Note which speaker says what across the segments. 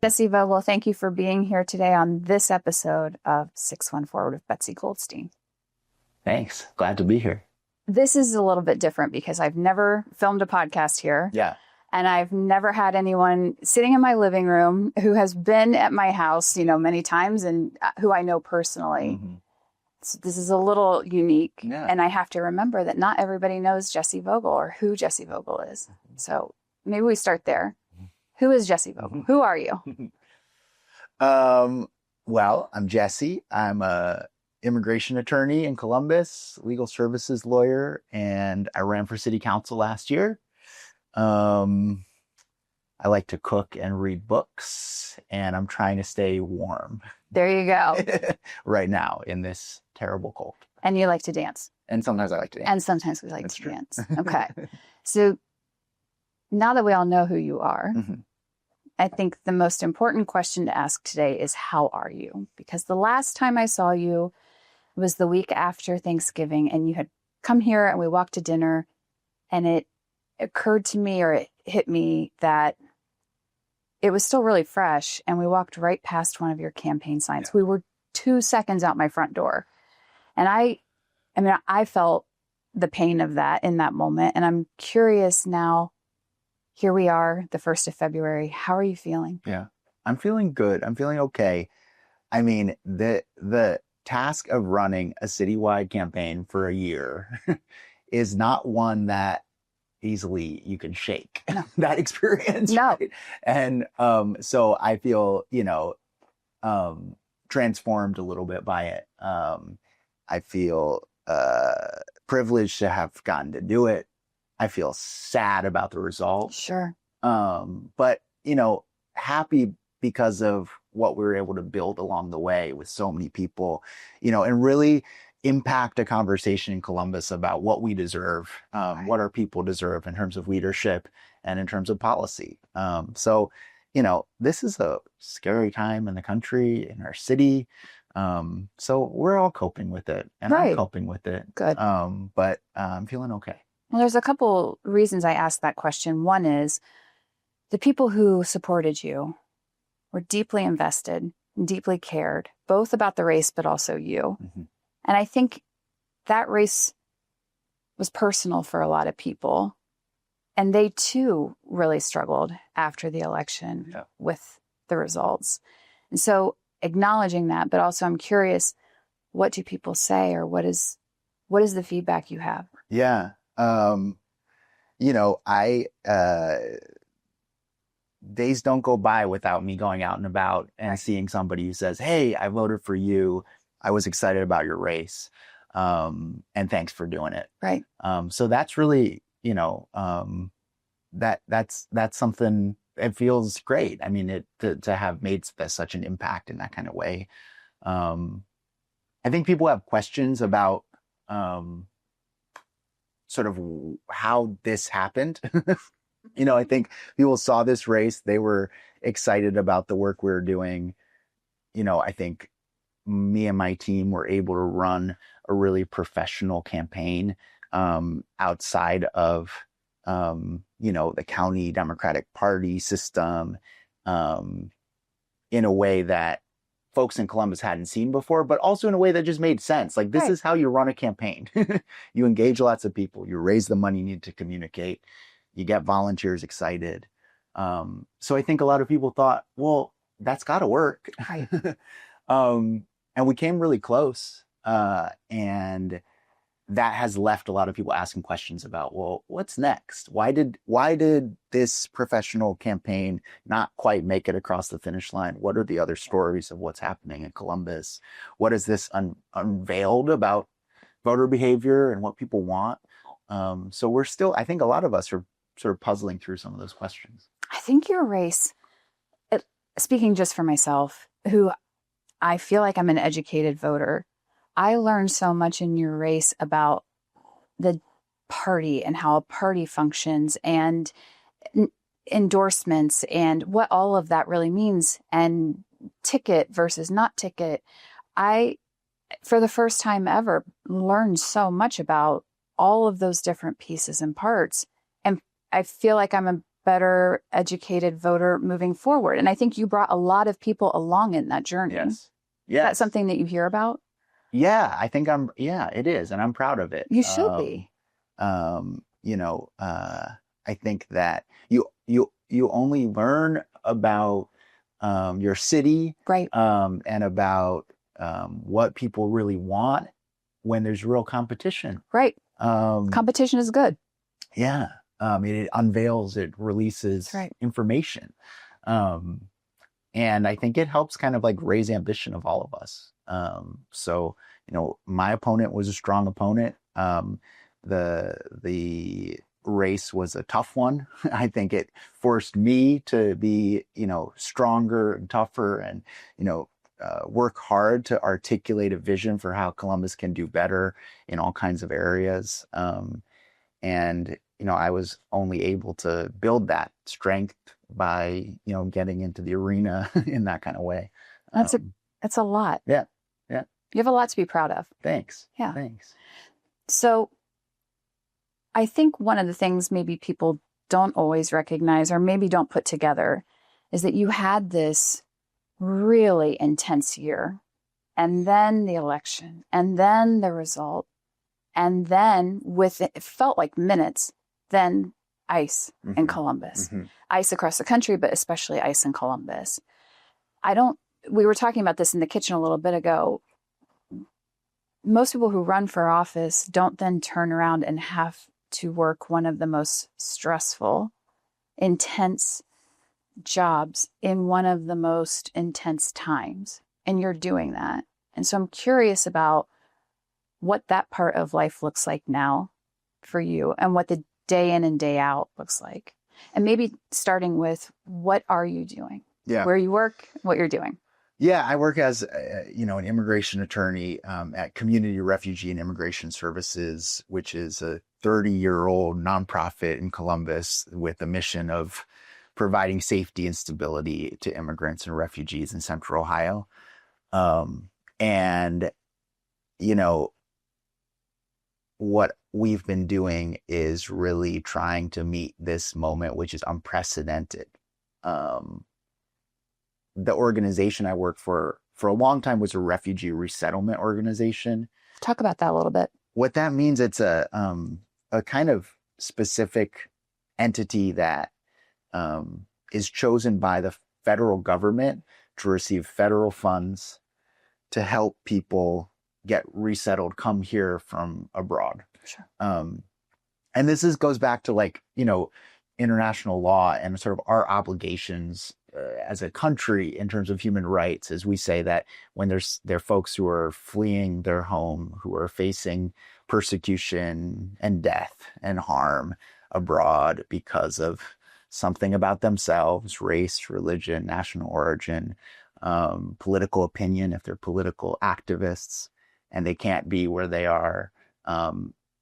Speaker 1: Jesse Vogel, thank you for being here today on this episode of 614 with Betsy Goldstein.
Speaker 2: Thanks. Glad to be here.
Speaker 1: This is a little bit different because I've never filmed a podcast here.
Speaker 2: Yeah.
Speaker 1: And I've never had anyone sitting in my living room who has been at my house, many times and who I know personally.
Speaker 2: Mm-hmm.
Speaker 1: So this is a little unique.
Speaker 2: Yeah.
Speaker 1: And I have to remember that not everybody knows Jesse Vogel or who Jesse Vogel is. So maybe we start there. Who is Jesse Vogel? Who are you?
Speaker 2: Well, I'm Jesse. I'm a immigration attorney in Columbus, legal services lawyer, and I ran for city council last year. I like to cook and read books, and I'm trying to stay warm.
Speaker 1: There you go.
Speaker 2: Right now in this terrible cold.
Speaker 1: And you like to dance.
Speaker 2: And sometimes I like to dance.
Speaker 1: And sometimes we like
Speaker 2: That's
Speaker 1: to
Speaker 2: true.
Speaker 1: dance. Okay. So now that we all know who you are, I think the most important question to ask today is, how are you? Because the last time I saw you was the week after Thanksgiving, and you had come here and we walked to dinner, and it occurred to me, or it hit me, that it was still really fresh, and we walked right past one of your campaign signs. Yeah. We were 2 seconds out my front door. And I felt the pain of that in that moment. And I'm curious now, here we are, the 1st of February. How are you feeling?
Speaker 2: Yeah, I'm feeling good. I'm feeling okay. I mean, the task of running a citywide campaign for a year is not one that easily you can shake. No. That experience.
Speaker 1: No.
Speaker 2: Right? And so I feel, transformed a little bit by it. I feel privileged to have gotten to do it. I feel sad about the result.
Speaker 1: Sure.
Speaker 2: But, happy because of what we were able to build along the way with so many people, and really impact a conversation in Columbus about what we deserve, what our people deserve in terms of leadership and in terms of policy. So, this is a scary time in the country, in our city. So we're all coping with it, and
Speaker 1: right.
Speaker 2: I'm coping with it.
Speaker 1: Good.
Speaker 2: But I'm feeling okay.
Speaker 1: Well, there's a couple reasons I asked that question. One is the people who supported you were deeply invested and deeply cared, both about the race, but also you. Mm-hmm. And I think that race was personal for a lot of people. And they too really struggled after the election with the results. And so acknowledging that, but also I'm curious, what do people say, or what is the feedback you have?
Speaker 2: Yeah. Days don't go by without me going out and about and seeing somebody who says, "Hey, I voted for you. I was excited about your race. And thanks for doing it."
Speaker 1: Right.
Speaker 2: So that's really, that's something. It feels great. I mean, to have made such an impact in that kind of way. I think people have questions about sort of how this happened. I think people saw this race. They were excited about the work we were doing. I think me and my team were able to run a really professional campaign outside of, the county Democratic Party system in a way that folks in Columbus hadn't seen before, but also in a way that just made sense. Like, this is how you run a campaign. You engage lots of people, you raise the money you need to communicate, you get volunteers excited. So I think a lot of people thought, well, that's got to work.
Speaker 1: Right.
Speaker 2: And we came really close. And that has left a lot of people asking questions about, well, what's next? Why did this professional campaign not quite make it across the finish line? What are the other stories of what's happening in Columbus? What is this unveiled about voter behavior and what people want? So we're still, I think a lot of us are sort of puzzling through some of those questions.
Speaker 1: I think your race, speaking just for myself, who I feel like I'm an educated voter, I learned so much in your race about the party and how a party functions and endorsements and what all of that really means, and ticket versus not ticket. I, for the first time ever, learned so much about all of those different pieces and parts. And I feel like I'm better educated voter moving forward. And I think you brought a lot of people along in that journey.
Speaker 2: Yes.
Speaker 1: Is that something that you hear about?
Speaker 2: Yeah, I think it is. And I'm proud of it.
Speaker 1: You should be.
Speaker 2: I think that you only learn about your city,
Speaker 1: right,
Speaker 2: and about what people really want when there's real competition.
Speaker 1: Right. Competition is good.
Speaker 2: Yeah. It unveils, it releases information. And I think it helps kind of like raise ambition of all of us. So, my opponent was a strong opponent. The race was a tough one. I think it forced me to be, stronger and tougher and, work hard to articulate a vision for how Columbus can do better in all kinds of areas. And, I was only able to build that strength by, getting into the arena in that kind of way.
Speaker 1: That's a lot.
Speaker 2: Yeah. Yeah.
Speaker 1: You have a lot to be proud of.
Speaker 2: Thanks.
Speaker 1: Yeah.
Speaker 2: Thanks.
Speaker 1: So I think one of the things maybe people don't always recognize or maybe don't put together is that you had this really intense year, and then the election, and then the result, and then it felt like minutes, then ICE in Columbus. ICE across the country, but especially ICE in Columbus. We were talking about this in the kitchen a little bit ago. Most people who run for office don't then turn around and have to work one of the most stressful, intense jobs in one of the most intense times. And you're doing that. And so I'm curious about what that part of life looks like now for you and what the day in and day out looks like. And maybe starting with, what are you doing?
Speaker 2: Yeah.
Speaker 1: Where you work, what you're doing.
Speaker 2: Yeah, I work as an immigration attorney at Community Refugee and Immigration Services, which is a 30-year-old nonprofit in Columbus with a mission of providing safety and stability to immigrants and refugees in Central Ohio. And what we've been doing is really trying to meet this moment, which is unprecedented. The organization I work for a long time was a refugee resettlement organization.
Speaker 1: Talk about that a little bit.
Speaker 2: What that means, it's a kind of specific entity that is chosen by the federal government to receive federal funds to help people get resettled, come here from abroad.
Speaker 1: Sure.
Speaker 2: And this goes back to international law and sort of our obligations as a country in terms of human rights, as we say that when there are folks who are fleeing their home, who are facing persecution and death and harm abroad because of something about themselves, race, religion, national origin, political opinion, if they're political activists, and they can't be where they are.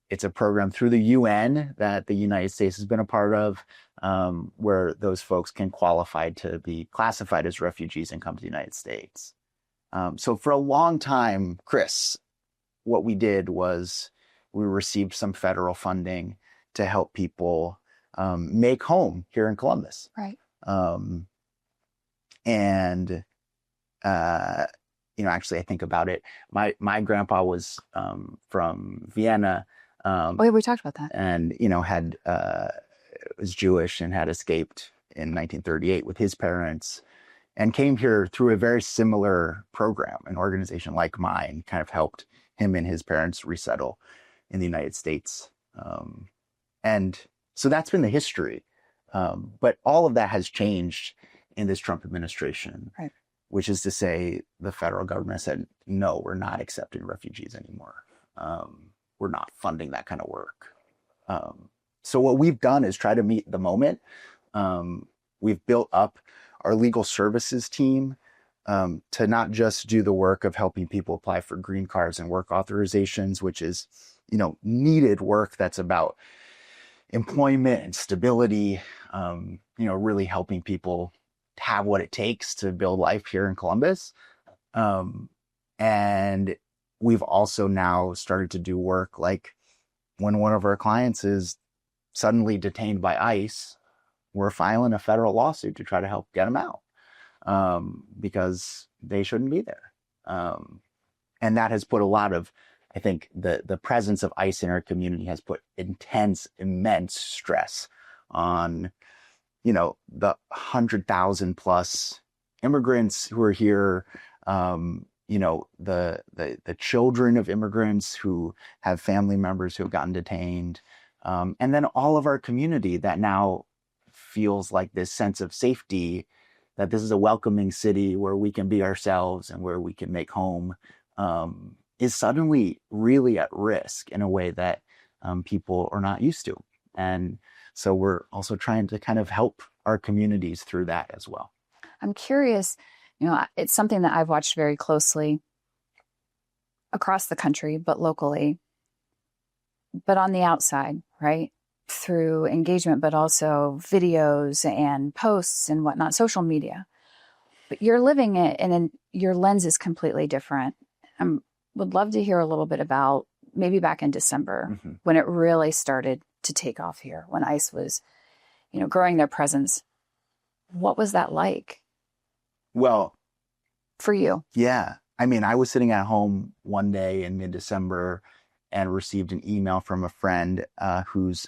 Speaker 2: It's a program through the UN that the United States has been a part of, where those folks can qualify to be classified as refugees and come to the United States. So for a long time, CRIS, what we did was we received some federal funding to help people make home here in Columbus.
Speaker 1: Right.
Speaker 2: Actually, I think about it. My grandpa was from Vienna.
Speaker 1: We talked about that.
Speaker 2: And was Jewish and had escaped in 1938 with his parents, and came here through a very similar program. An organization like mine kind of helped him and his parents resettle in the United States. And so that's been the history. But all of that has changed in this Trump administration. Right. Which is to say, the federal government said, no, we're not accepting refugees anymore. We're not funding that kind of work. So what we've done is try to meet the moment. We've built up our legal services team to not just do the work of helping people apply for green cards and work authorizations, which is, needed work that's about employment and stability, really helping people have what it takes to build life here in Columbus. And we've also now started to do work like when one of our clients is suddenly detained by ICE, we're filing a federal lawsuit to try to help get them out, because they shouldn't be there. And that has put a lot of, I think the presence of ICE in our community has put immense stress on, the 100,000 plus immigrants who are here, the children of immigrants who have family members who have gotten detained, and then all of our community that now feels like this sense of safety, that this is a welcoming city where we can be ourselves and where we can make home, is suddenly really at risk in a way that people are not used to. And so we're also trying to kind of help our communities through that as well.
Speaker 1: I'm curious, it's something that I've watched very closely across the country, but locally, but on the outside, right? Through engagement, but also videos and posts and whatnot, social media. But you're living it, and your lens is completely different. I would love to hear a little bit about maybe back in December when it really started to take off here, when ICE was, growing their presence. What was that like?
Speaker 2: Well,
Speaker 1: for you?
Speaker 2: Yeah. I mean, I was sitting at home one day in mid-December and received an email from a friend who's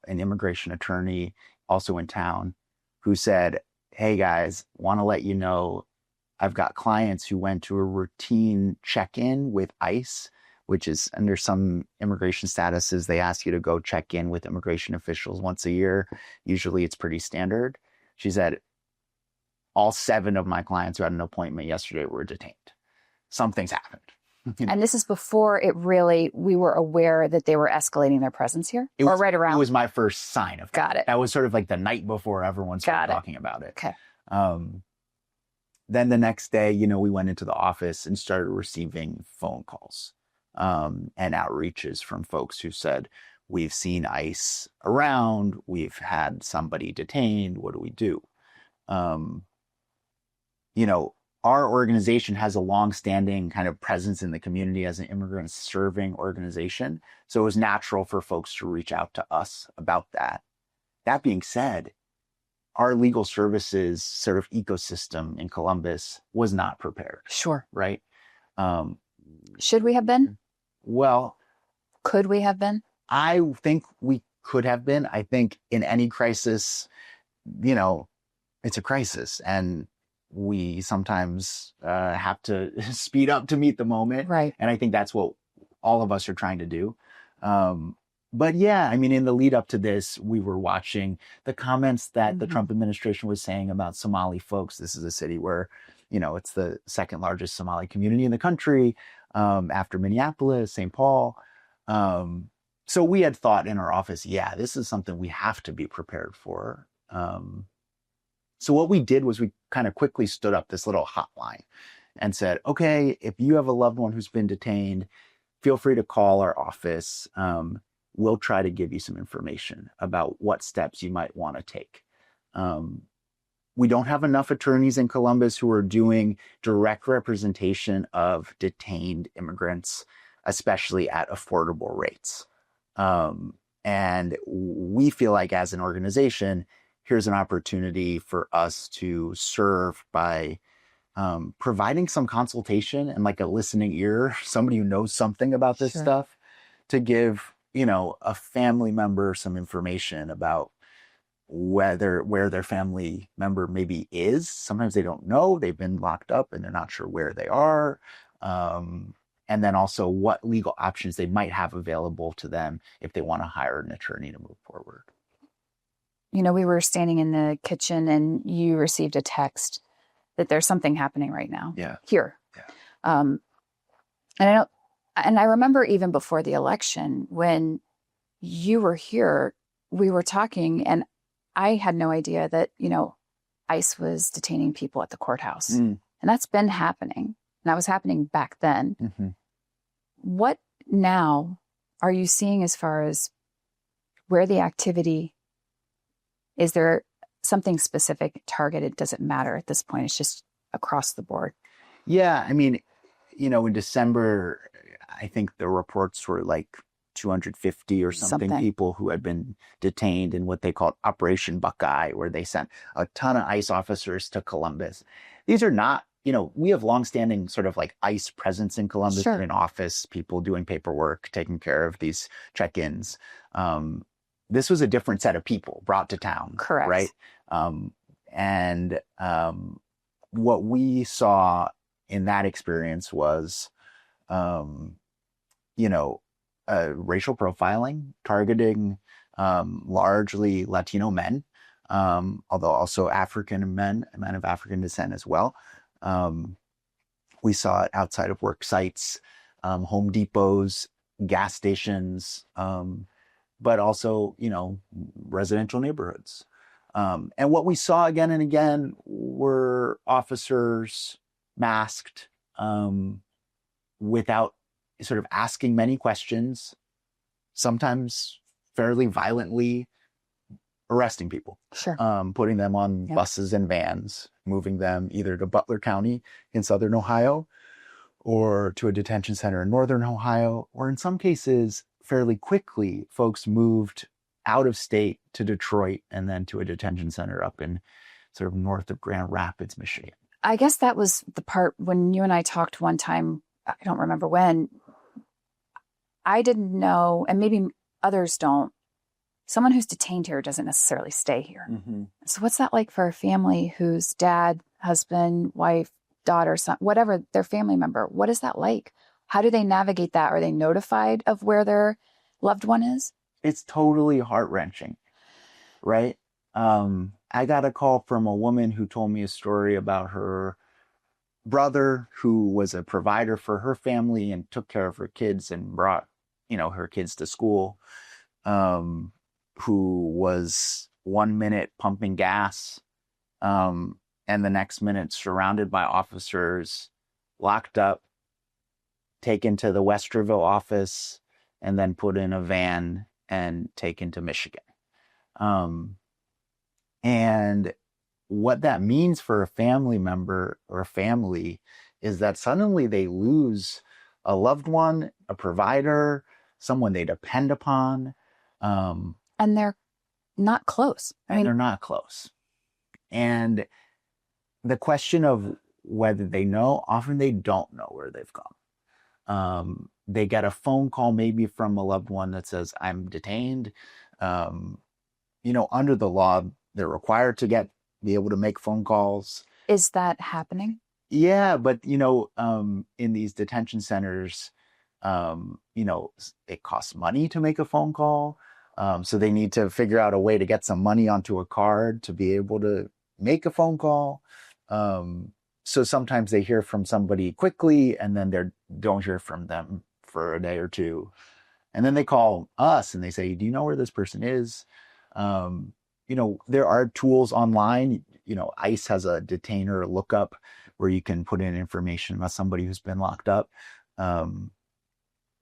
Speaker 2: an immigration attorney also in town, who said, "Hey guys, want to let you know I've got clients who went to a routine check-in with ICE," which is under some immigration statuses, they ask you to go check in with immigration officials once a year. Usually it's pretty standard. She said, all 7 of my clients who had an appointment yesterday were detained. Something's happened.
Speaker 1: And this is before we were aware that they were escalating their presence here? Right around?
Speaker 2: It was my first sign of that.
Speaker 1: Got it.
Speaker 2: That was sort of like the night before everyone started talking about it.
Speaker 1: Okay.
Speaker 2: Then the next day, we went into the office and started receiving phone calls and outreaches from folks who said, "We've seen ICE around. We've had somebody detained. What do we do?" Our organization has a long-standing kind of presence in the community as an immigrant serving organization. So it was natural for folks to reach out to us about that. That being said, our legal services sort of ecosystem in Columbus was not prepared.
Speaker 1: Sure.
Speaker 2: Right?
Speaker 1: Should we have been?
Speaker 2: Well,
Speaker 1: could we have been?
Speaker 2: I think we could have been. I think in any crisis, it's a crisis, and we sometimes have to speed up to meet the moment.
Speaker 1: Right.
Speaker 2: And I think that's what all of us are trying to do. But yeah, I mean, in the lead up to this, we were watching the comments that the Trump administration was saying about Somali folks. This is a city where, it's the second largest Somali community in the country, after Minneapolis, St. Paul. So we had thought in our office, yeah, this is something we have to be prepared for. So what we did was we kind of quickly stood up this little hotline and said, okay, if you have a loved one who's been detained, feel free to call our office. We'll try to give you some information about what steps you might want to take. We don't have enough attorneys in Columbus who are doing direct representation of detained immigrants, especially at affordable rates. And we feel like as an organization, here's an opportunity for us to serve by providing some consultation and like a listening ear, somebody who knows something about this stuff, to give, a family member some information about where their family member maybe is. Sometimes they don't know, they've been locked up and they're not sure where they are. And then also what legal options they might have available to them if they want to hire an attorney to move forward.
Speaker 1: We were standing in the kitchen and you received a text that there's something happening right now.
Speaker 2: Yeah.
Speaker 1: Here.
Speaker 2: Yeah.
Speaker 1: And I remember even before the election when you were here, we were talking and I had no idea that, ICE was detaining people at the courthouse. And that's been happening. And that was happening back then. What now are you seeing as far as where the activity? Is there something specific, targeted? Does it matter at this point? It's just across the board.
Speaker 2: Yeah. I mean, in December, I think the reports were like 250 or something people who had been detained in what they called Operation Buckeye, where they sent a ton of ICE officers to Columbus. These are not, we have longstanding sort of like ICE presence in Columbus, in office, people doing paperwork, taking care of these check-ins. This was a different set of people brought to town.
Speaker 1: Correct.
Speaker 2: Right. And what we saw in that experience was, racial profiling, targeting largely Latino men, although also African men of African descent as well. We saw it outside of work sites, Home Depots, gas stations, but also, residential neighborhoods. And what we saw again and again were officers masked, without sort of asking many questions, sometimes fairly violently arresting people, putting them on buses and vans, moving them either to Butler County in Southern Ohio or to a detention center in Northern Ohio, or in some cases, fairly quickly, folks moved out of state to Detroit and then to a detention center up in sort of north of Grand Rapids, Michigan.
Speaker 1: I guess that was the part when you and I talked one time, I don't remember when, I didn't know, and maybe others don't, someone who's detained here doesn't necessarily stay here. Mm-hmm. So what's that like for a family whose dad, husband, wife, daughter, son, whatever, their family member, what is that like? How do they navigate that? Are they notified of where their loved one is?
Speaker 2: It's totally heart-wrenching, right? I got a call from a woman who told me a story about her brother who was a provider for her family and took care of her kids and brought, her kids to school, who was 1 minute pumping gas, and the next minute surrounded by officers, locked up, taken to the Westerville office, and then put in a van and taken to Michigan. And what that means for a family member or a family is that suddenly they lose a loved one, a provider, someone they depend upon.
Speaker 1: And they're not close.
Speaker 2: They're not close. And the question of whether they know, often they don't know where they've gone. They get a phone call maybe from a loved one that says, I'm detained. Under the law, they're required to be able to make phone calls.
Speaker 1: Is that happening?
Speaker 2: Yeah, but, in these detention centers, it costs money to make a phone call. So they need to figure out a way to get some money onto a card to be able to make a phone call. So sometimes they hear from somebody quickly and then they don't hear from them for a day or two. And then they call us and they say, do you know where this person is? There are tools online. ICE has a detainer lookup where you can put in information about somebody who's been locked up.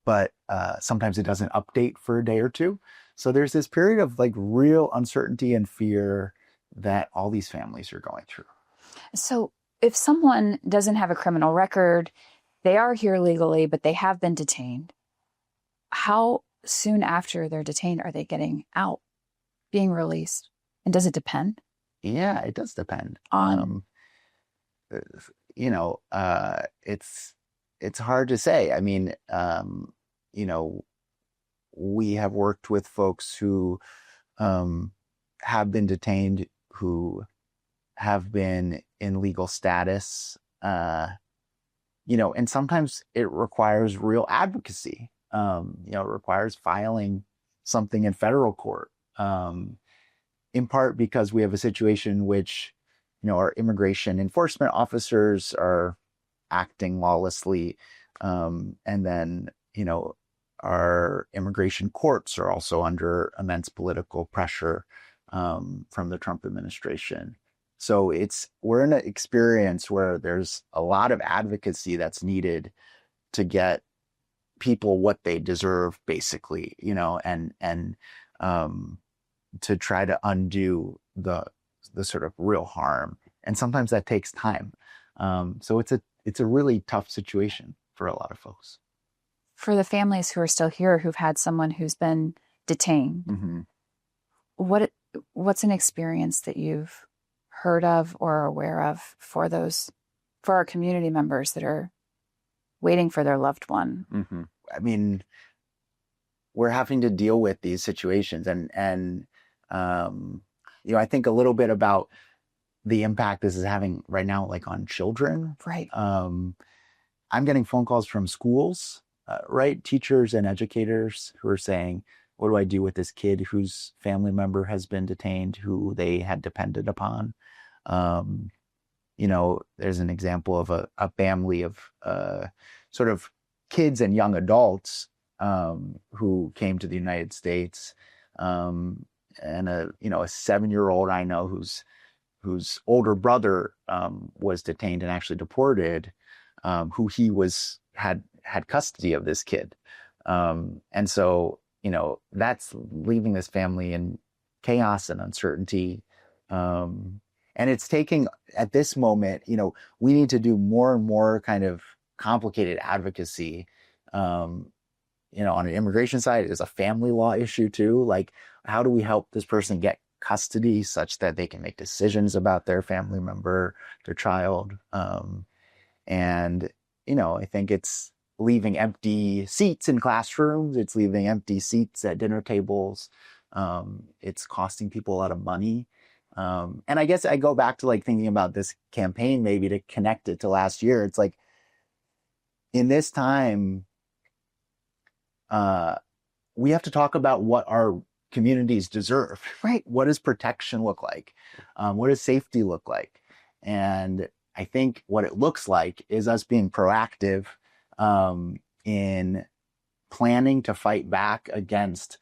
Speaker 2: But sometimes it doesn't update for a day or two. So there's this period of like real uncertainty and fear that all these families are going through.
Speaker 1: So if someone doesn't have a criminal record, they are here legally, but they have been detained, how soon after they're detained are they getting out, being released? And does it depend?
Speaker 2: Yeah, it does depend. It's hard to say. I mean, we have worked with folks who have been detained, who have been in legal status, and sometimes it requires real advocacy. It requires filing something in federal court, in part because we have a situation in which, our immigration enforcement officers are acting lawlessly, and then, our immigration courts are also under immense political pressure from the Trump administration. So we're in an experience where there's a lot of advocacy that's needed to get people what they deserve, basically, and to try to undo the sort of real harm. And sometimes that takes time. So it's a really tough situation for a lot of folks.
Speaker 1: For the families who are still here, who've had someone who's been detained,
Speaker 2: Mm-hmm.
Speaker 1: what's an experience that you've heard of or are aware of for our community members that are waiting for their loved one?
Speaker 2: Mm-hmm. I mean, we're having to deal with these situations, and I think a little bit about the impact this is having right now, like on children.
Speaker 1: Right.
Speaker 2: I'm getting phone calls from schools, right? Teachers and educators who are saying, what do I do with this kid whose family member has been detained, who they had depended upon? There's an example of a family of sort of kids and young adults who came to the United States, and a 7-year-old I know whose older brother was detained and actually deported, who he had custody of this kid. And so, that's leaving this family in chaos and uncertainty. And it's taking, at this moment, we need to do more and more kind of complicated advocacy. On an immigration side, there's a family law issue too. Like, how do we help this person get custody such that they can make decisions about their family member, their child? And I think it's leaving empty seats in classrooms. It's leaving empty seats at dinner tables. It's costing people a lot of money. And I guess I go back to like thinking about this campaign, maybe to connect it to last year. It's like, in this time, we have to talk about what our communities deserve.
Speaker 1: Right.
Speaker 2: What does protection look like? What does safety look like? And I think what it looks like is us being proactive in planning to fight back against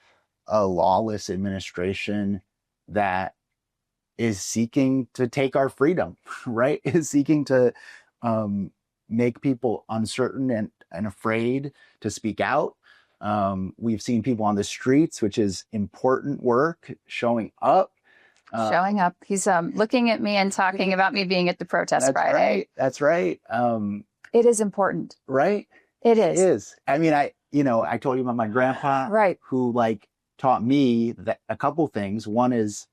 Speaker 2: a lawless administration that is seeking to take our freedom, right? Is seeking to make people uncertain and afraid to speak out. We've seen people on the streets, which is important work, showing up.
Speaker 1: Showing up. He's looking at me and talking about me being at the protest Friday.
Speaker 2: Right. That's right.
Speaker 1: It is important.
Speaker 2: Right?
Speaker 1: It is.
Speaker 2: It is. I mean, I told you about my grandpa,
Speaker 1: right,
Speaker 2: who taught me that a couple things. One is,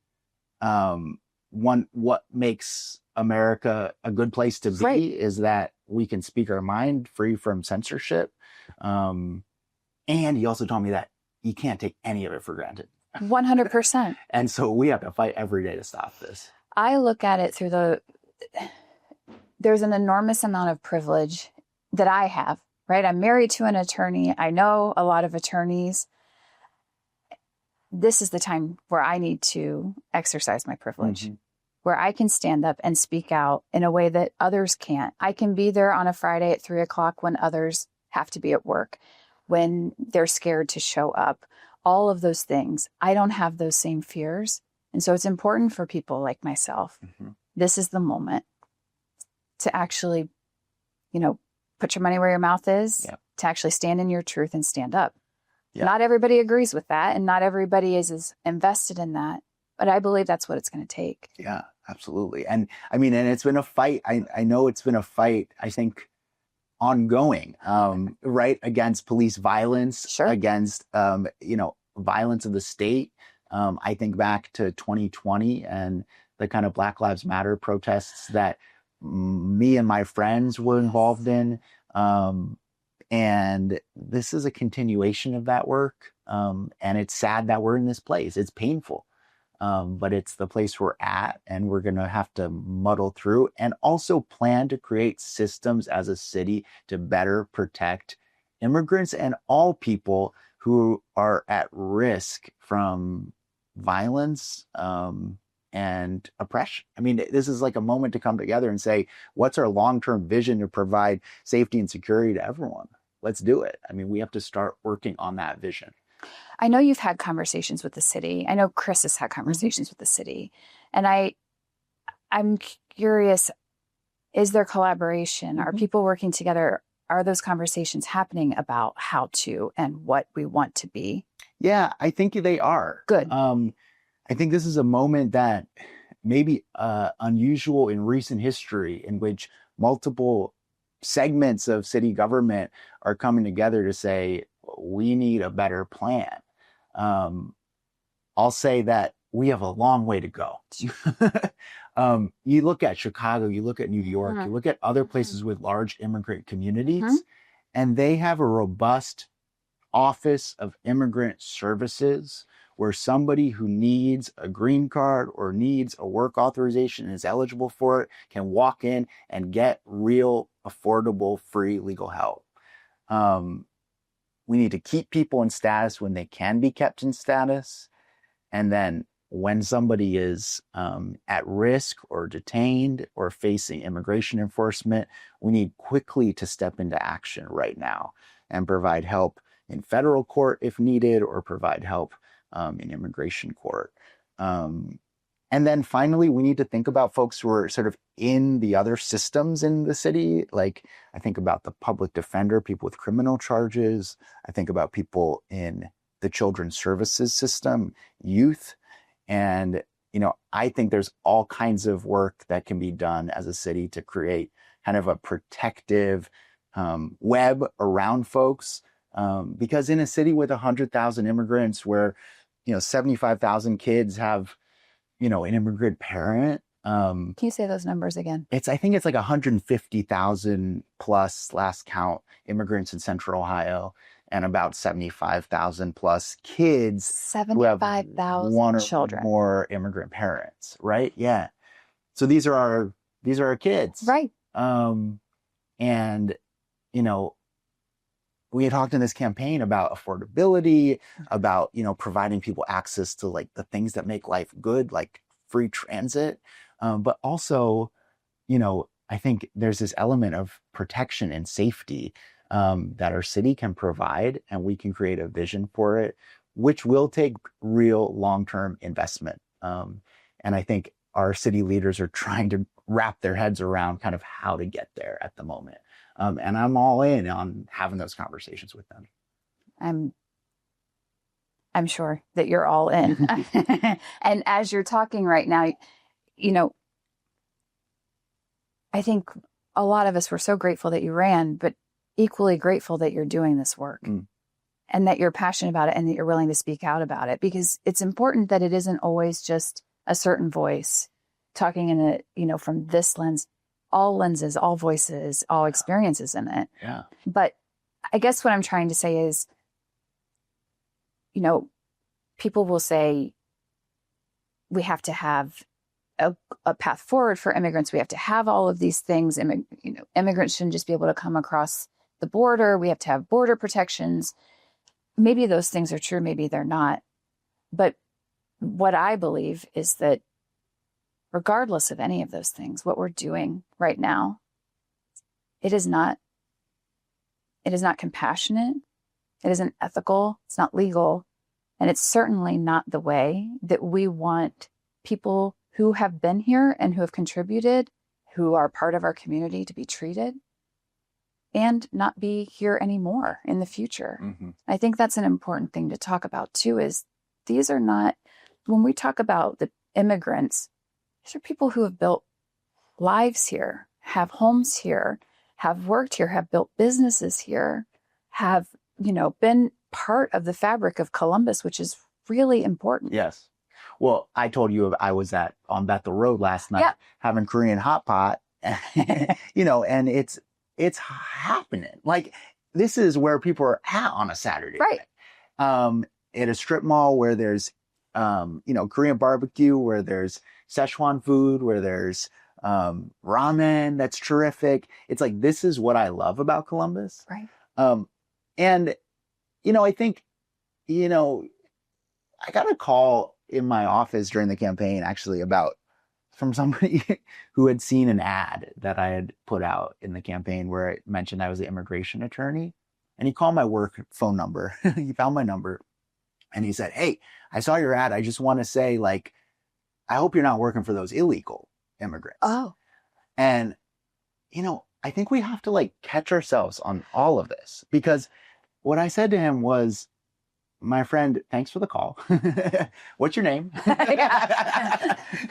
Speaker 2: what makes America a good place to be
Speaker 1: right.
Speaker 2: is that we can speak our mind free from censorship. And he also taught me that you can't take any of it for granted.
Speaker 1: 100%.
Speaker 2: And so we have to fight every day to stop this.
Speaker 1: I look at it through there's an enormous amount of privilege that I have, right? I'm married to an attorney. I know a lot of attorneys. This is the time where I need to exercise my privilege, mm-hmm. where I can stand up and speak out in a way that others can't. I can be there on a Friday at 3:00 when others have to be at work, when they're scared to show up, all of those things. I don't have those same fears. And so it's important for people like myself. Mm-hmm. This is the moment to actually, put your money where your mouth is, yep. to actually stand in your truth and stand up. Yep. Not everybody agrees with that, and not everybody is as invested in that. But I believe that's what it's going to take.
Speaker 2: Yeah, absolutely. And I mean, and it's been a fight. I know it's been a fight, I think, ongoing, right, against police violence,
Speaker 1: sure.
Speaker 2: against, violence of the state. I think back to 2020 and the kind of Black Lives Matter protests that me and my friends were involved in. And this is a continuation of that work. And it's sad that we're in this place. It's painful. But it's the place we're at, and we're going to have to muddle through and also plan to create systems as a city to better protect immigrants and all people who are at risk from violence and oppression. I mean, this is like a moment to come together and say, what's our long-term vision to provide safety and security to everyone? Let's do it. I mean, we have to start working on that vision.
Speaker 1: I know you've had conversations with the city. I know CRIS has had conversations with the city. And I'm curious, is there collaboration? Mm-hmm. Are people working together? Are those conversations happening about how to and what we want to be?
Speaker 2: Yeah, I think they are.
Speaker 1: Good.
Speaker 2: I think this is a moment that may be unusual in recent history, in which multiple segments of city government are coming together to say, we need a better plan. I'll say that we have a long way to go. You look at Chicago, you look at New York, you look at other places with large immigrant communities, and they have a robust Office of Immigrant Services where somebody who needs a green card or needs a work authorization and is eligible for it can walk in and get real, affordable, free legal help. We need to keep people in status when they can be kept in status. And then when somebody is at risk or detained or facing immigration enforcement, we need quickly to step into action right now and provide help in federal court if needed, or provide help in immigration court. And then finally, we need to think about folks who are sort of in the other systems in the city. Like, I think about the public defender, people with criminal charges. I think about people in the children's services system, youth. And, I think there's all kinds of work that can be done as a city to create kind of a protective web around folks. Because in a city with 100,000 immigrants where, 75,000 kids have, an immigrant parent.
Speaker 1: Can you say those numbers again?
Speaker 2: I think it's like 150,000 plus last count immigrants in Central Ohio, and about 75,000 plus kids
Speaker 1: 75,000
Speaker 2: one or
Speaker 1: children.
Speaker 2: more immigrant parents, right? Yeah. So these are our kids.
Speaker 1: Right.
Speaker 2: And, we had talked in this campaign about affordability, about, providing people access to like the things that make life good, like free transit. But also, I think there's this element of protection and safety that our city can provide, and we can create a vision for it, which will take real long-term investment. And I think our city leaders are trying to wrap their heads around kind of how to get there at the moment. And I'm all in on having those conversations with them.
Speaker 1: I'm sure that you're all in. And as you're talking right now, I think a lot of us were so grateful that you ran, but equally grateful that you're doing this work and that you're passionate about it and that you're willing to speak out about it, because it's important that it isn't always just a certain voice talking in a, from this lens. All lenses, all voices, all experiences in it.
Speaker 2: Yeah.
Speaker 1: But I guess what I'm trying to say is, people will say we have to have a path forward for immigrants. We have to have all of these things. Immigrants shouldn't just be able to come across the border. We have to have border protections. Maybe those things are true. Maybe they're not. But what I believe is that regardless of any of those things, what we're doing right now, it is not compassionate, it isn't ethical, it's not legal, and it's certainly not the way that we want people who have been here and who have contributed, who are part of our community, to be treated and not be here anymore in the future. Mm-hmm. I think that's an important thing to talk about too, is these are not, when we talk about the immigrants, these are people who have built lives here, have homes here, have worked here, have built businesses here, have, been part of the fabric of Columbus, which is really important.
Speaker 2: Yes. Well, I told you I was on Bethel Road last night having Korean hot pot, and it's happening. Like, this is where people are at on a Saturday.
Speaker 1: Right.
Speaker 2: At a strip mall where there's, Korean barbecue, where there's Szechuan food, where there's ramen that's terrific. It's like, this is what I love about Columbus.
Speaker 1: Right.
Speaker 2: And, I think, I got a call in my office during the campaign, actually, from somebody who had seen an ad that I had put out in the campaign where it mentioned I was an immigration attorney. And he called my work phone number. He found my number and he said, "Hey, I saw your ad. I just want to say, like, I hope you're not working for those illegal immigrants."
Speaker 1: Oh.
Speaker 2: And, I think we have to catch ourselves on all of this, because what I said to him was, my friend, thanks for the call. What's your name?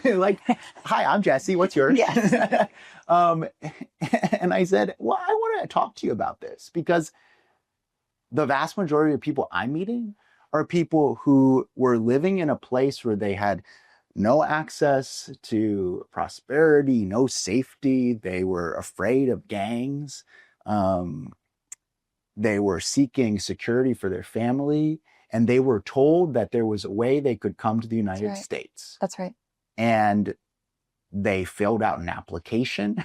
Speaker 2: Like, hi, I'm Jesse. What's yours?
Speaker 1: Yes.
Speaker 2: And I said, well, I want to talk to you about this because the vast majority of people I'm meeting are people who were living in a place where they had no access to prosperity, no safety. They were afraid of gangs. They were seeking security for their family, and they were told that there was a way they could come to the United States.
Speaker 1: That's right.
Speaker 2: And they filled out an application.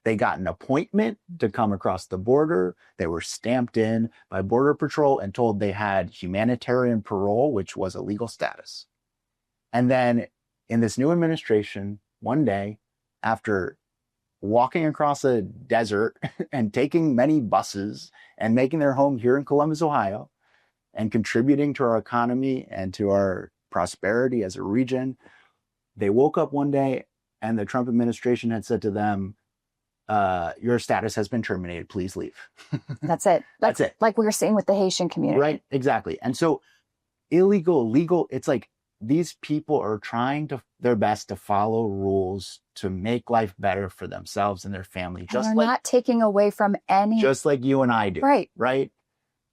Speaker 2: They got an appointment to come across the border. They were stamped in by Border Patrol and told they had humanitarian parole, which was a legal status. And then in this new administration, one day, after walking across a desert and taking many buses and making their home here in Columbus, Ohio, and contributing to our economy and to our prosperity as a region, they woke up one day and the Trump administration had said to them, your status has been terminated. Please leave.
Speaker 1: That's it.
Speaker 2: That's it.
Speaker 1: Like we were seeing with the Haitian community.
Speaker 2: Right. Exactly. And so illegal, legal, it's like these people are trying their best to follow rules to make life better for themselves and their family.
Speaker 1: And they're not taking away from any.
Speaker 2: Just like you and I do.
Speaker 1: Right.
Speaker 2: Right.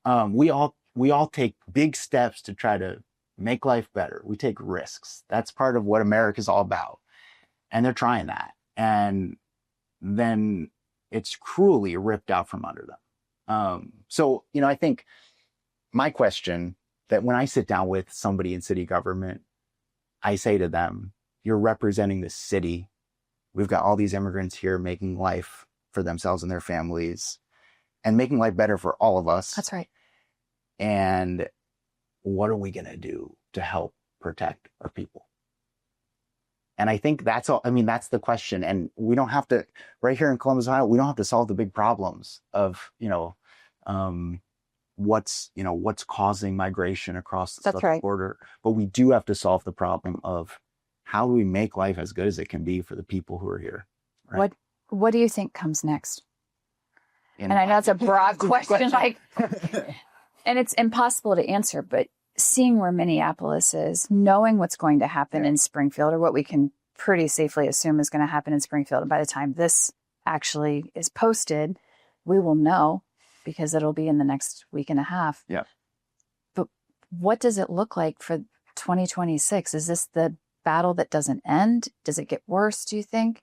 Speaker 2: We all take big steps to try to make life better. We take risks. That's part of what America's all about. And they're trying that. And then it's cruelly ripped out from under them. So, I think my question that when I sit down with somebody in city government, I say to them, you're representing the city. We've got all these immigrants here making life for themselves and their families and making life better for all of us.
Speaker 1: That's right.
Speaker 2: And what are we going to do to help protect our people? And I think that's all. I mean, that's the question. And we don't have to, right here in Columbus, Ohio, we don't have to solve the big problems of, what's causing migration across the border. But we do have to solve the problem of how do we make life as good as it can be for the people who are here. Right?
Speaker 1: What do you think comes next? And I know it's a broad question, and it's impossible to answer, but seeing where Minneapolis is, knowing what's going to happen in Springfield, or what we can pretty safely assume is going to happen in Springfield, and by the time this actually is posted, we will know because it'll be in the next week and a half.
Speaker 2: Yeah.
Speaker 1: But what does it look like for 2026? Is this the battle that doesn't end? Does it get worse, do you think?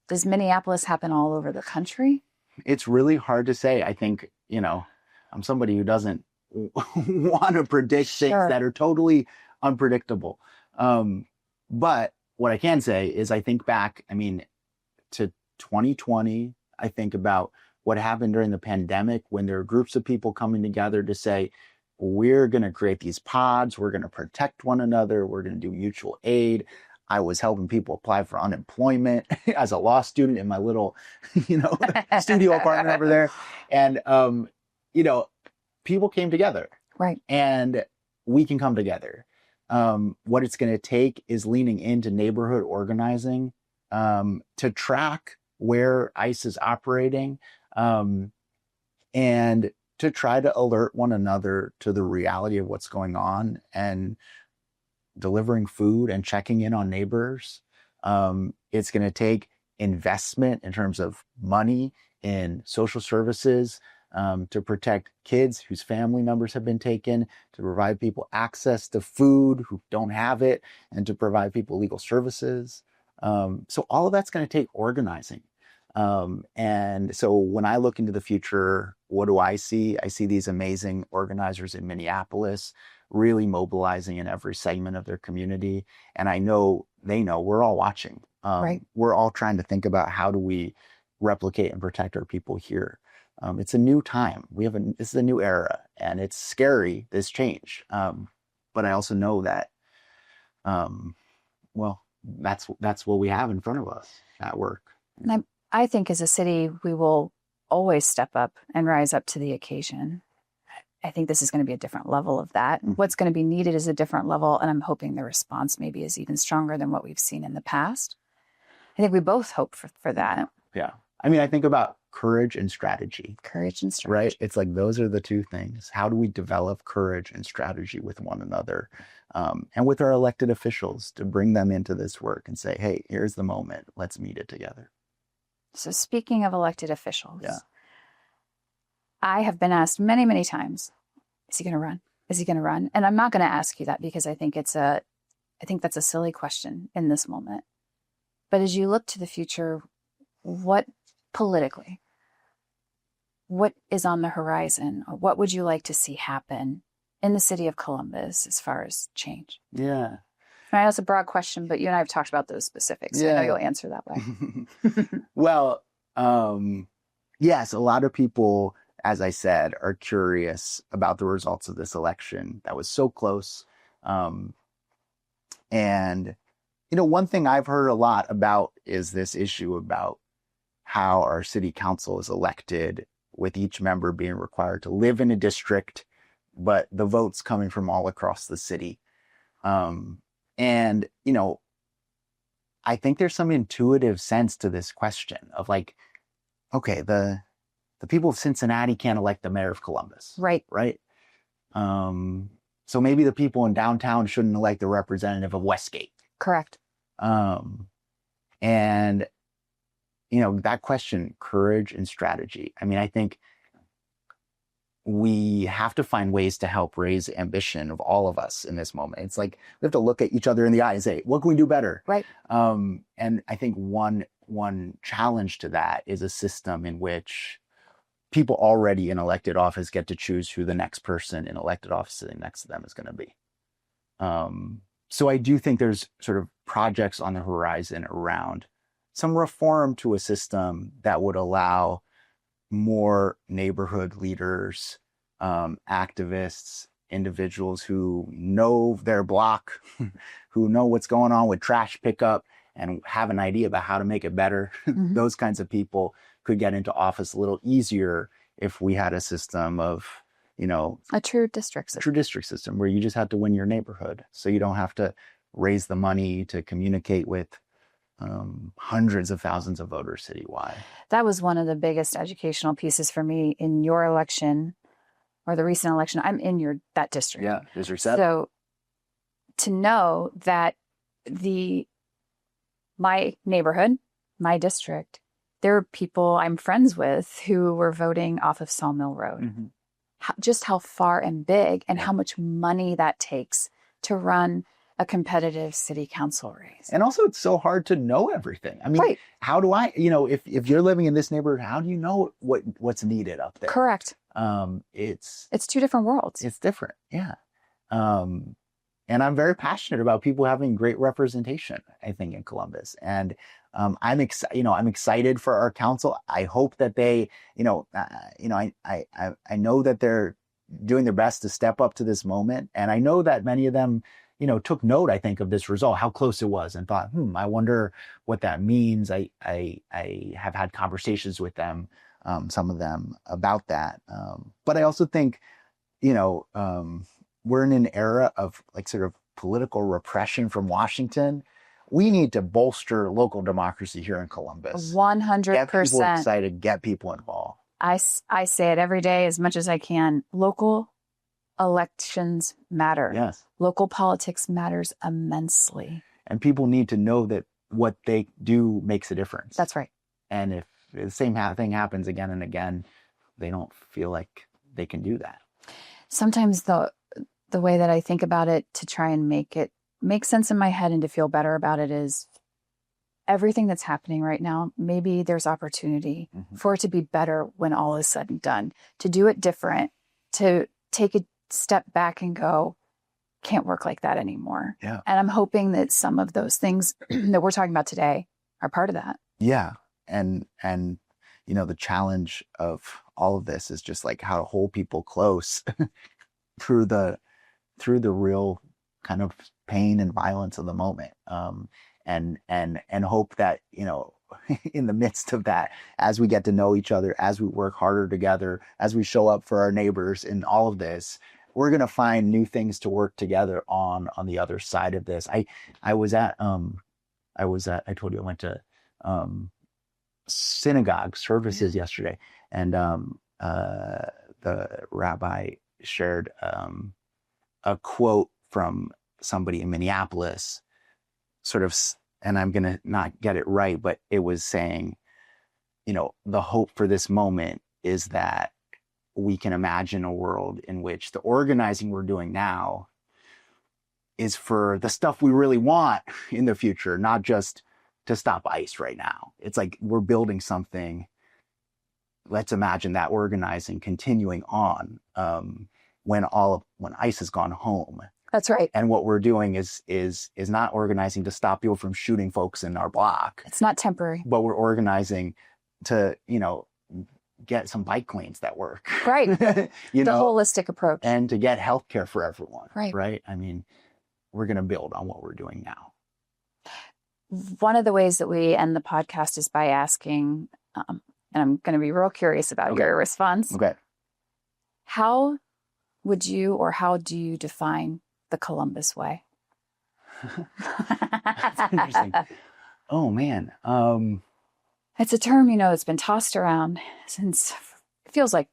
Speaker 1: Does Minneapolis happen all over the country?
Speaker 2: It's really hard to say. I think, I'm somebody who doesn't want to predict things that are totally unpredictable. But what I can say is I think back, to 2020, I think about what happened during the pandemic when there were groups of people coming together to say, we're going to create these pods, we're going to protect one another, we're going to do mutual aid. I was helping people apply for unemployment as a law student in my little, studio apartment over there. And, people came together.
Speaker 1: Right.
Speaker 2: And we can come together. What it's going to take is leaning into neighborhood organizing to track where ICE is operating and to try to alert one another to the reality of what's going on and delivering food and checking in on neighbors. It's going to take investment in terms of money in social services to protect kids whose family members have been taken, to provide people access to food who don't have it, and to provide people legal services. So all of that's going to take organizing. And so when I look into the future, what do I see? I see these amazing organizers in Minneapolis really mobilizing in every segment of their community. And I know they know we're all watching.
Speaker 1: Right.
Speaker 2: We're all trying to think about how do we replicate and protect our people here. It's a new time. This is a new era, and it's scary, this change. But I also know that, that's what we have in front of us at work.
Speaker 1: And I think as a city, we will always step up and rise up to the occasion. I think this is going to be a different level of that. Mm-hmm. What's going to be needed is a different level, and I'm hoping the response maybe is even stronger than what we've seen in the past. I think we both hope for that.
Speaker 2: Yeah. I think about courage and strategy.
Speaker 1: Courage and strategy.
Speaker 2: Right? It's like those are the two things. How do we develop courage and strategy with one another, and with our elected officials to bring them into this work and say, hey, here's the moment. Let's meet it together.
Speaker 1: So speaking of elected officials,
Speaker 2: Yeah.
Speaker 1: I have been asked many, many times, is he going to run? Is he going to run? And I'm not going to ask you that because I think that's a silly question in this moment. But as you look to the future, what politically, what is on the horizon? Or what would you like to see happen in the city of Columbus as far as change?
Speaker 2: Yeah.
Speaker 1: I know it's a broad question, but you and I have talked about those specifics. So I know you'll answer that way.
Speaker 2: Well, yes, a lot of people, as I said, are curious about the results of this election that was so close. And, one thing I've heard a lot about is this issue about how our city council is elected, with each member being required to live in a district, but the votes coming from all across the city. And, I think there's some intuitive sense to this question of like, okay, the people of Cincinnati can't elect the mayor of Columbus.
Speaker 1: Right.
Speaker 2: Right. So maybe the people in downtown shouldn't elect the representative of Westgate.
Speaker 1: Correct.
Speaker 2: And, that question, courage and strategy. I mean, I think we have to find ways to help raise ambition of all of us in this moment. It's like we have to look at each other in the eye and say, what can we do better?
Speaker 1: Right.
Speaker 2: And I think one challenge to that is a system in which people already in elected office get to choose who the next person in elected office sitting next to them is going to be. So I do think there's sort of projects on the horizon around some reform to a system that would allow more neighborhood leaders, activists, individuals who know their block, who know what's going on with trash pickup and have an idea about how to make it better.
Speaker 1: Mm-hmm.
Speaker 2: Those kinds of people could get into office a little easier if we had a system of,
Speaker 1: a true district
Speaker 2: system where you just have to win your neighborhood. So you don't have to raise the money to communicate with hundreds of thousands of voters citywide.
Speaker 1: That was one of the biggest educational pieces for me in your election, or the recent election. I'm in that district.
Speaker 2: Yeah, District 7.
Speaker 1: So to know that my neighborhood, my district, there are people I'm friends with who were voting off of Sawmill Road.
Speaker 2: Mm-hmm.
Speaker 1: Just how far and big and how much money that takes to run a competitive city council race.
Speaker 2: And also it's so hard to know everything. I mean,
Speaker 1: right.
Speaker 2: How do I, if you're living in this neighborhood, how do you know what's needed up there?
Speaker 1: Correct.
Speaker 2: It's
Speaker 1: two different worlds.
Speaker 2: It's different. Yeah. And I'm very passionate about people having great representation, I think, in Columbus. And I'm excited for our council. I hope that they, I know that they're doing their best to step up to this moment. And I know that many of them, took note, I think, of this result, how close it was, and thought, I wonder what that means. I have had conversations with them, some of them, about that. But I also think, we're in an era of like sort of political repression from Washington. We need to bolster local democracy here in Columbus.
Speaker 1: 100%.
Speaker 2: Get people excited, get people involved.
Speaker 1: I say it every day as much as I can. Local elections matter.
Speaker 2: Yes.
Speaker 1: Local politics matters immensely.
Speaker 2: And people need to know that what they do makes a difference.
Speaker 1: That's right.
Speaker 2: And if the same thing happens again and again, they don't feel like they can do that.
Speaker 1: Sometimes the way that I think about it to try and make sense in my head and to feel better about it is everything that's happening right now. Maybe there's opportunity for it to be better when all is said and done, to do it different, to take a step back and go, can't work like that anymore.
Speaker 2: Yeah.
Speaker 1: And I'm hoping that some of those things that we're talking about today are part of that.
Speaker 2: Yeah. And the challenge of all of this is just like how to hold people close through the real kind of pain and violence of the moment. And hope that, in the midst of that, as we get to know each other, as we work harder together, as we show up for our neighbors in all of this, we're going to find new things to work together on the other side of this. I told you I went to synagogue services yesterday, and the rabbi shared a quote from somebody in Minneapolis, sort of, and I'm gonna not get it right, but it was saying, the hope for this moment is that we can imagine a world in which the organizing we're doing now is for the stuff we really want in the future, not just to stop ICE right now. It's like we're building something. Let's imagine that organizing continuing on when ICE has gone home.
Speaker 1: That's right.
Speaker 2: And what we're doing is not organizing to stop people from shooting folks in our block.
Speaker 1: It's not temporary.
Speaker 2: But we're organizing to, get some bike lanes that work.
Speaker 1: Right. The holistic approach.
Speaker 2: And to get healthcare for everyone.
Speaker 1: Right.
Speaker 2: Right. I mean, we're going to build on what we're doing now.
Speaker 1: One of the ways that we end the podcast is by asking, and I'm going to be real curious about your response.
Speaker 2: Okay.
Speaker 1: How would you, or how do you define the Columbus way?
Speaker 2: That's interesting. Oh, man.
Speaker 1: It's a term, it's been tossed around since, it feels like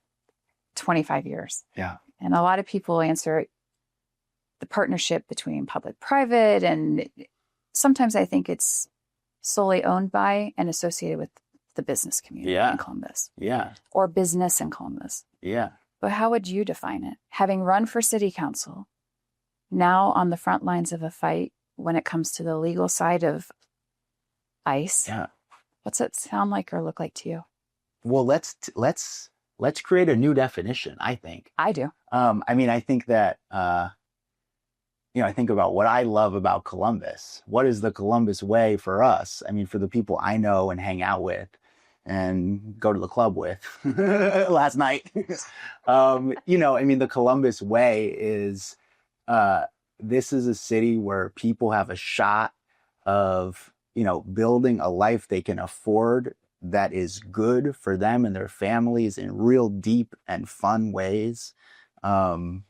Speaker 1: 25 years.
Speaker 2: Yeah.
Speaker 1: And a lot of people answer the partnership between public-private, and sometimes I think it's solely owned by and associated with the business community in Columbus.
Speaker 2: Yeah.
Speaker 1: Or business in Columbus.
Speaker 2: Yeah.
Speaker 1: But how would you define it? Having run for city council, now on the front lines of a fight when it comes to the legal side of ICE.
Speaker 2: Yeah.
Speaker 1: What's it sound like or look like to you?
Speaker 2: Well, let's create a new definition, I think.
Speaker 1: I do.
Speaker 2: I think that, I think about what I love about Columbus. What is the Columbus way for us? I mean, for the people I know and hang out with and go to the club with last night. The Columbus way is, this is a city where people have a shot of, building a life they can afford that is good for them and their families in real deep and fun ways. And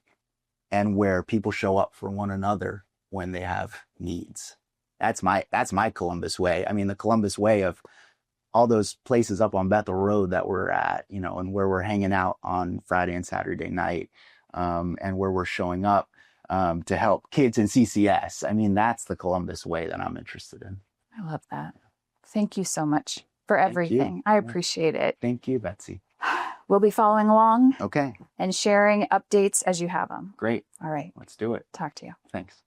Speaker 2: where people show up for one another when they have needs. That's my Columbus way. I mean, the Columbus way of all those places up on Bethel Road that we're at, and where we're hanging out on Friday and Saturday night, and where we're showing up to help kids in CCS. I mean, that's the Columbus way that I'm interested in.
Speaker 1: I love that. Thank you so much for everything. I appreciate it.
Speaker 2: Thank you, Betsy.
Speaker 1: We'll be following along.
Speaker 2: Okay.
Speaker 1: And sharing updates as you have them.
Speaker 2: Great.
Speaker 1: All right.
Speaker 2: Let's do it.
Speaker 1: Talk to you.
Speaker 2: Thanks.